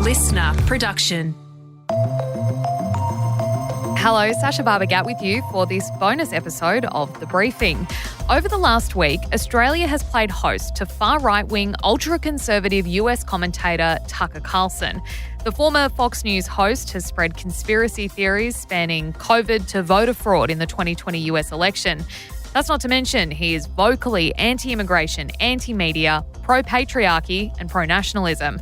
LiSTNR production. Hello, Sasha Barbagat with you for this bonus episode of The Briefing. Over the last week, Australia has played host to far right-wing, ultra-conservative US commentator Tucker Carlson. The former Fox News host has spread conspiracy theories spanning COVID to voter fraud in the 2020 US election. That's not to mention he is vocally anti-immigration, anti-media, pro-patriarchy and pro-nationalism.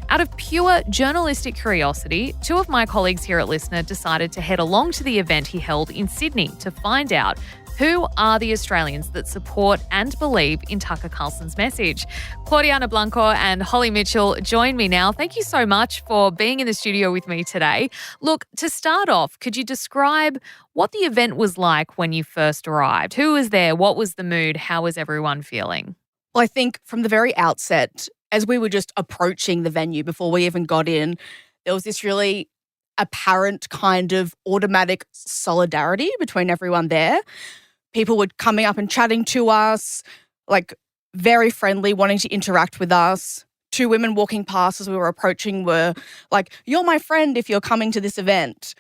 Out of pure journalistic curiosity, two of my colleagues here at LiSTNR decided to head along to the event he held in Sydney to find out who are the Australians that support and believe in Tucker Carlson's message. Claudiana Blanco and Holly Mitchell join me now. Thank you so much for being in the studio with me today. Look, to start off, could you describe what the event was like when you first arrived? Who was there? What was the mood? How was everyone feeling? Well, I think from the very outset, as we were just approaching the venue before we even got in, there was this really apparent kind of automatic solidarity between everyone there. People were coming up and chatting to us, like very friendly, wanting to interact with us. Two women walking past as we were approaching were like, "You're my friend if you're coming to this event."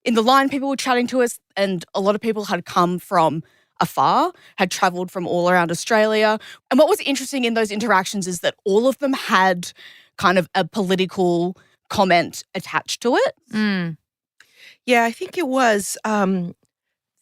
In the line, people were chatting to us, and a lot of people had come from afar, had travelled from all around Australia. And what was interesting in those interactions is that all of them had kind of a political comment attached to it. Mm. Yeah, I think it was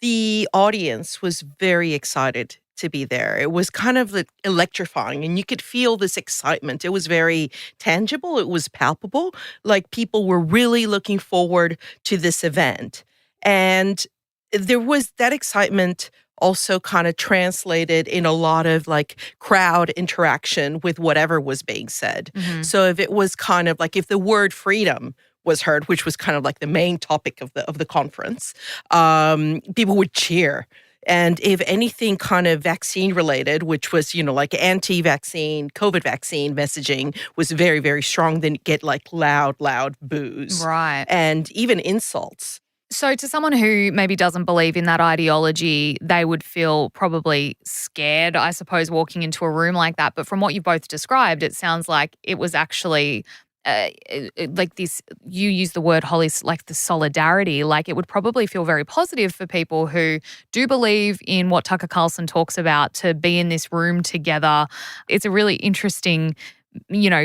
the audience was very excited to be there. It was kind of electrifying, and you could feel this excitement. It was very tangible. It was palpable. Like people were really looking forward to this event. And there was that excitement also kind of translated in a lot of like crowd interaction with whatever was being said. Mm-hmm. So if it was kind of like if the word freedom was heard, which was kind of like the main topic of the conference, people would cheer. And if anything kind of vaccine related, which was, like anti-vaccine, COVID vaccine messaging was very, very strong, then get like loud boos. Right. And even insults. So to someone who maybe doesn't believe in that ideology, they would feel probably scared, I suppose, walking into a room like that. But from what you both described, it sounds like it was actually like this, you use the word, Holly, like the solidarity, like it would probably feel very positive for people who do believe in what Tucker Carlson talks about to be in this room together. It's a really interesting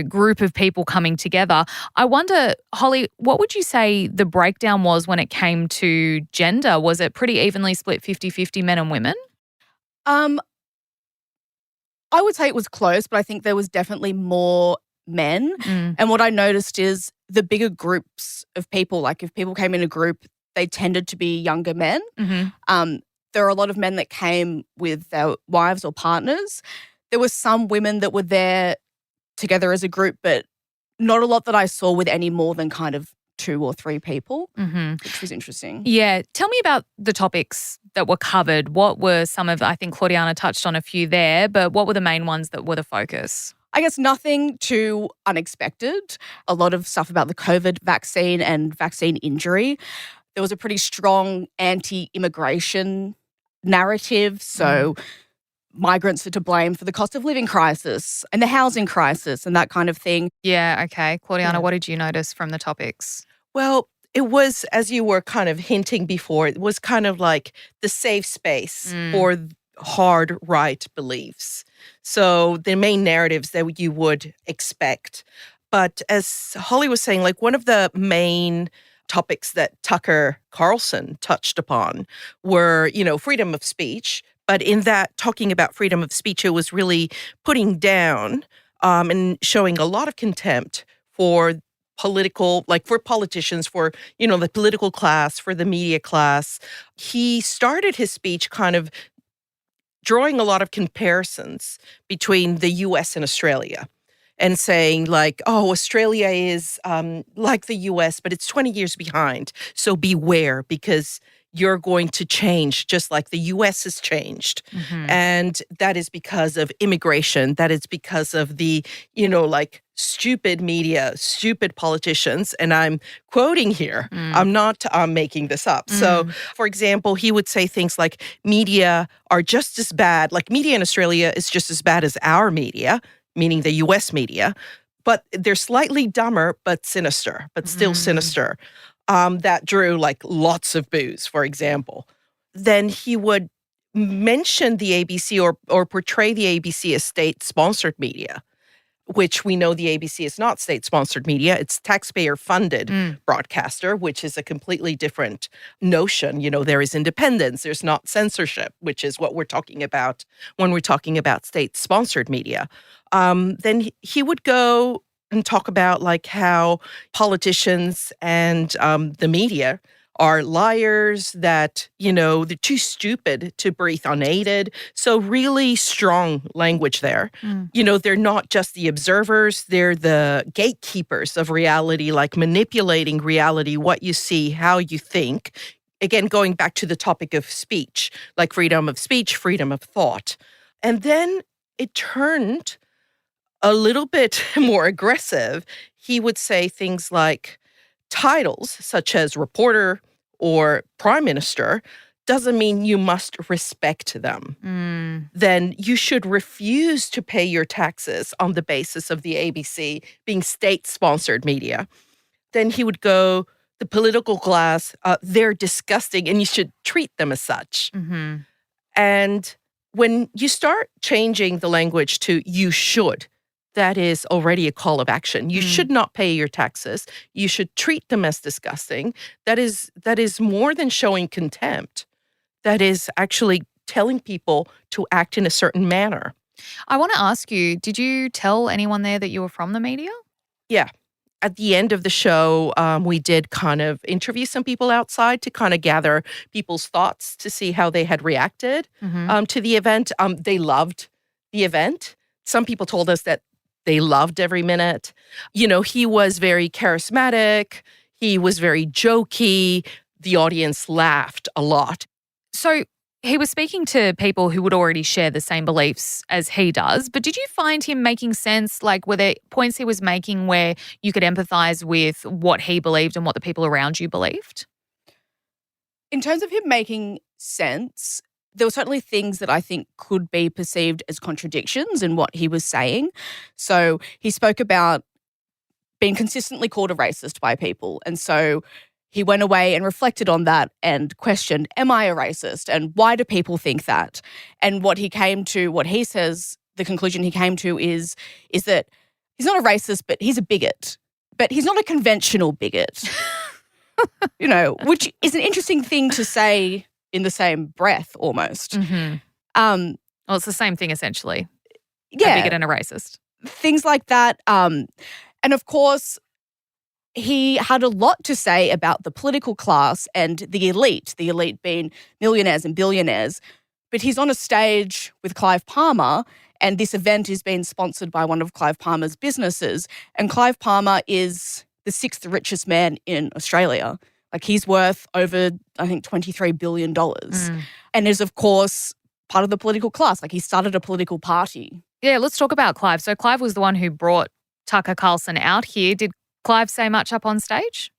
group of people coming together. I wonder, Holly, what would you say the breakdown was when it came to gender? Was it pretty evenly split 50-50 men and women? I would say it was close, but I think there was definitely more men. And what I noticed is the bigger groups of people, like if people came in a group, they tended to be younger men. Mm-hmm. There are a lot of men that came with their wives or partners. There were some women that were there together as a group, but not a lot that I saw with any more than kind of 2 or 3 people, which was interesting. Yeah. Tell me about the topics that were covered. What were some of, I think Claudiana touched on a few there, but what were the main ones that were the focus? I guess nothing too unexpected. A lot of stuff about the COVID vaccine and vaccine injury. There was a pretty strong anti-immigration narrative. So migrants are to blame for the cost of living crisis and the housing crisis and that kind of thing. Yeah, okay. Claudiana, what did you notice from the topics? Well, it was, as you were kind of hinting before, it was kind of like the safe space for hard right beliefs. So the main narratives that you would expect. But as Holly was saying, like one of the main topics that Tucker Carlson touched upon were, freedom of speech. But in that, talking about freedom of speech, it was really putting down and showing a lot of contempt for political, like for politicians, for, the political class, for the media class. He started his speech kind of drawing a lot of comparisons between the US and Australia and saying like, oh, Australia is like the US, but it's 20 years behind. So beware because you're going to change just like the US has changed. And that is because of immigration. That is because of the, like stupid media, stupid politicians. And I'm quoting here. I'm not making this up. So, for example, he would say things like media are just as bad, like media in Australia is just as bad as our media, meaning the US media. but they're slightly dumber, but sinister, but still sinister. That drew like lots of boos, for example. Then he would mention the ABC or portray the ABC as state-sponsored media, which we know the ABC is not state-sponsored media. It's taxpayer-funded broadcaster, which is a completely different notion. There is independence. There's not censorship, which is what we're talking about when we're talking about state-sponsored media. Then he would go and talk about like how politicians and the media are liars, that, they're too stupid to breathe unaided. So really strong language there. They're not just the observers, they're the gatekeepers of reality, like manipulating reality, what you see, how you think. Again, going back to the topic of speech, like freedom of speech, freedom of thought. And then it turned a little bit more aggressive. He would say things like titles such as reporter or prime minister doesn't mean you must respect them. Then you should refuse to pay your taxes on the basis of the ABC being state-sponsored media. Then he would go, the political class, they're disgusting and you should treat them as such. And when you start changing the language to you should, that is already a call of action. You should not pay your taxes. You should treat them as disgusting. That is more than showing contempt. That is actually telling people to act in a certain manner. I want to ask you, did you tell anyone there that you were from the media? Yeah. At the end of the show, we did kind of interview some people outside to kind of gather people's thoughts to see how they had reacted to the event. They loved the event. Some people told us that they loved every minute. He was very charismatic. He was very jokey. The audience laughed a lot. So he was speaking to people who would already share the same beliefs as he does, but did you find him making sense? Like, were there points he was making where you could empathize with what he believed and what the people around you believed? In terms of him making sense, there were certainly things that I think could be perceived as contradictions in what he was saying. So he spoke about being consistently called a racist by people. And so he went away and reflected on that and questioned, am I a racist? And why do people think that? And what he says, the conclusion he came to is that he's not a racist, but he's a bigot. But he's not a conventional bigot, which is an interesting thing to say in the same breath almost. Well, it's the same thing essentially. Yeah. A bigot and a racist. Things like that. And of course, he had a lot to say about the political class and the elite being millionaires and billionaires. But he's on a stage with Clive Palmer, and this event is being sponsored by one of Clive Palmer's businesses. And Clive Palmer is the 6th richest man in Australia. Like, he's worth over, I think, $23 billion. And is, of course, part of the political class. Like, he started a political party. Yeah, let's talk about Clive. So Clive was the one who brought Tucker Carlson out here. Did Clive say much up on stage?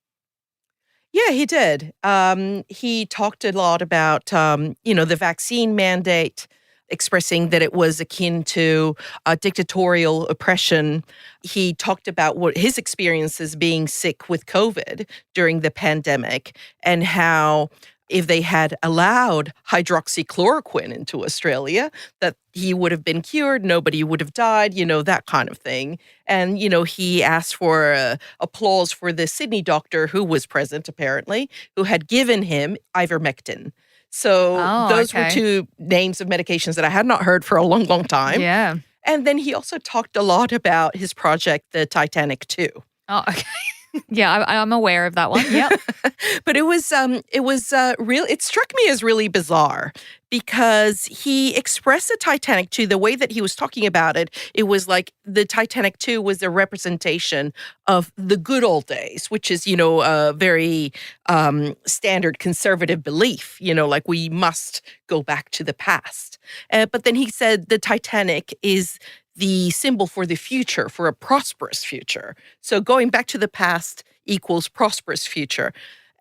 Yeah, he did. He talked a lot about, the vaccine mandate, expressing that it was akin to dictatorial oppression. He talked about what his experiences being sick with COVID during the pandemic and how if they had allowed hydroxychloroquine into Australia, that he would have been cured, nobody would have died, that kind of thing. And, he asked for applause for the Sydney doctor who was present, apparently, who had given him ivermectin. So those were two names of medications that I had not heard for a long, long time. Yeah. And then he also talked a lot about his project, the Titanic 2. Oh, okay. Yeah, I'm aware of that one. Yeah. But it was real. It struck me as really bizarre because he expressed the Titanic 2 the way that he was talking about it. It was like the Titanic 2 was a representation of the good old days, which is, a very standard conservative belief, like we must go back to the past. But then he said the Titanic is the symbol for the future, for a prosperous future. So going back to the past equals prosperous future.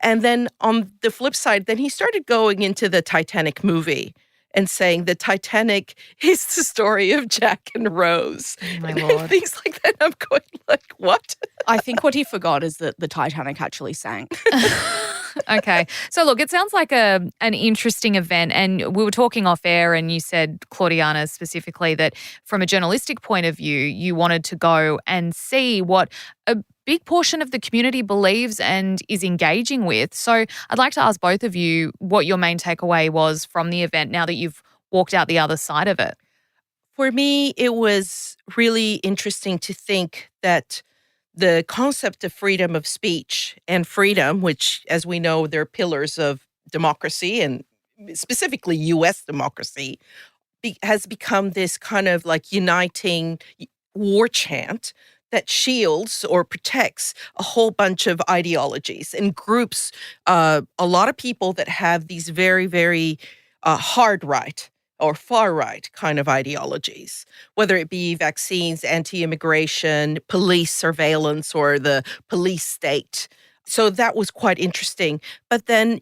And then on the flip side, then he started going into the Titanic movie and saying the Titanic is the story of Jack and Rose. Oh, my and Lord. things like that. I'm going like, what? I think what he forgot is that the Titanic actually sank. Okay. So look, it sounds like an interesting event, and we were talking off air and you said, Claudiana, specifically that from a journalistic point of view, you wanted to go and see what a big portion of the community believes and is engaging with. So I'd like to ask both of you what your main takeaway was from the event now that you've walked out the other side of it. For me, it was really interesting to think that the concept of freedom of speech and freedom, which, as we know, they're pillars of democracy and specifically U.S. democracy, has become this kind of like uniting war chant that shields or protects a whole bunch of ideologies and groups, a lot of people that have these very, very hard right or far right kind of ideologies, whether it be vaccines, anti-immigration, police surveillance, or the police state. So that was quite interesting. But then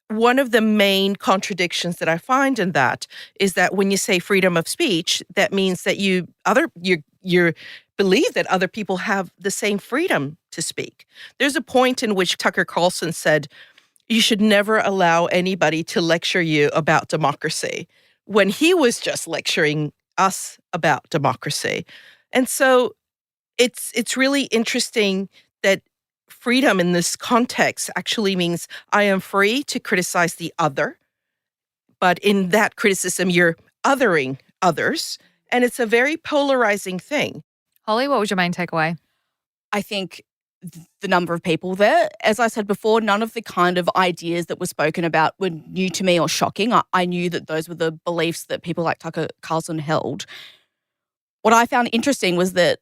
one of the main contradictions that I find in that is that when you say freedom of speech, that means that you believe that other people have the same freedom to speak. There's a point in which Tucker Carlson said, you should never allow anybody to lecture you about democracy, when he was just lecturing us about democracy. And so it's really interesting that freedom in this context actually means I am free to criticize the other, but in that criticism, you're othering others, and it's a very polarizing thing. Holly, what was your main takeaway? I think the number of people there, as I said before, none of the kind of ideas that were spoken about were new to me or shocking. I knew that those were the beliefs that people like Tucker Carlson held. What I found interesting was that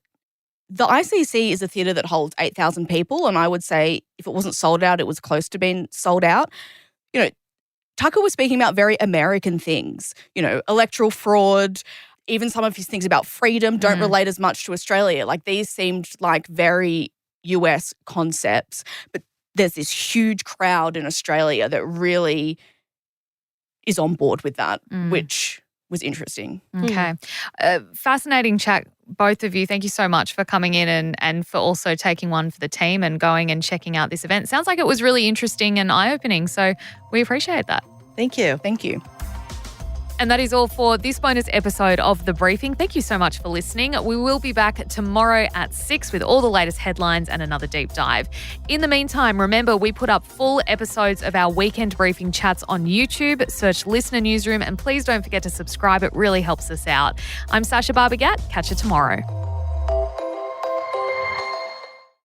the ICC is a theatre that holds 8,000 people, and I would say if it wasn't sold out, it was close to being sold out. You know, Tucker was speaking about very American things, you know, electoral fraud, even some of his things about freedom don't relate as much to Australia. Like these seemed like very US concepts, but there's this huge crowd in Australia that really is on board with that, which was interesting. Okay. Fascinating chat, both of you. Thank you so much for coming in and for also taking one for the team and going and checking out this event. Sounds like it was really interesting and eye-opening, so we appreciate that. Thank you. Thank you. And that is all for this bonus episode of The Briefing. Thank you so much for listening. We will be back tomorrow at 6 with all the latest headlines and another deep dive. In the meantime, remember, we put up full episodes of our weekend briefing chats on YouTube. Search LiSTNR Newsroom and please don't forget to subscribe. It really helps us out. I'm Sasha Barbagat. Catch you tomorrow.